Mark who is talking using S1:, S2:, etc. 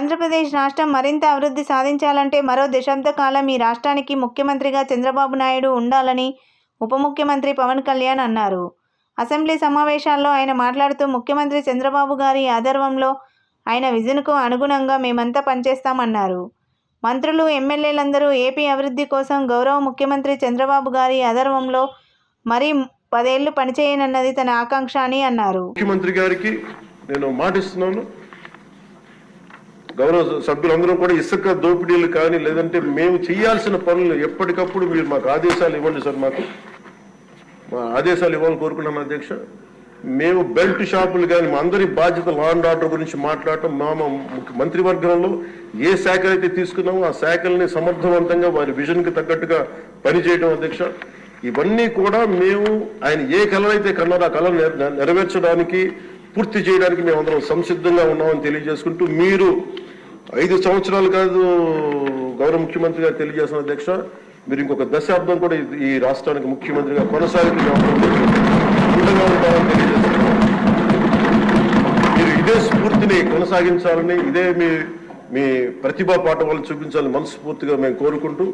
S1: ఆంధ్రప్రదేశ్ రాష్ట్రం మరింత అభివృద్ధి సాధించాలంటే మరో దశాబ్ద కాలం ఈ రాష్ట్రానికి ముఖ్యమంత్రిగా చంద్రబాబు నాయుడు ఉండాలని ఉప ముఖ్యమంత్రి పవన్ కళ్యాణ్ అన్నారు. అసెంబ్లీ సమావేశాల్లో ఆయన మాట్లాడుతూ ముఖ్యమంత్రి చంద్రబాబు గారి ఆధ్వర్యంలో ఆయన విజన్కు అనుగుణంగా మేమంతా పనిచేస్తామన్నారు. మంత్రులు, ఎమ్మెల్యేలందరూ ఏపీ అభివృద్ధి కోసం గౌరవ ముఖ్యమంత్రి చంద్రబాబు గారి ఆధ్వర్యంలో మరీ 10 ఏళ్లు పనిచేయనన్నది తన ఆకాంక్ష అని అన్నారు.
S2: ముఖ్యమంత్రి గారికి నేను మాటిస్తున్నాను, గౌరవ సభ్యులందరూ కూడా ఇసుక దోపిడీలు కానీ లేదంటే మేము చేయాల్సిన పనులు ఎప్పటికప్పుడు మీరు మాకు ఆదేశాలు ఇవ్వండి సార్. మా ఆదేశాలు ఇవ్వాలని కోరుకున్నాను అధ్యక్ష. మేము బెల్ట్ షాపులు కానీ మా అందరి బాధ్యత లా అండ్ ఆర్డర్ గురించి మాట్లాడటం, మా మంత్రివర్గంలో ఏ శాఖలు అయితే తీసుకున్నామో ఆ శాఖల్ని సమర్థవంతంగా వారి విజన్కి తగ్గట్టుగా పనిచేయడం అధ్యక్ష. ఇవన్నీ కూడా మేము ఆయన ఏ కళ అయితే కన్నారో ఆ కళ నెరవేర్చడానికి, పూర్తి చేయడానికి మేమందరం సంసిద్ధంగా ఉన్నామని తెలియజేసుకుంటూ, మీరు 5 సంవత్సరాలు కాదు గౌరవ ముఖ్యమంత్రి గారు తెలియజేసిన అధ్యక్ష, మీరు ఇంకొక దశాబ్దం కూడా ఈ రాష్ట్రానికి ముఖ్యమంత్రిగా కొనసాగుతూ ఉంటామని తెలియజేస్తున్నాం. మీరు ఇదే స్ఫూర్తిని కొనసాగించాలని, ఇదే మీ ప్రతిభా పాఠవాలను చూపించాలని మనస్ఫూర్తిగా మేము కోరుకుంటూ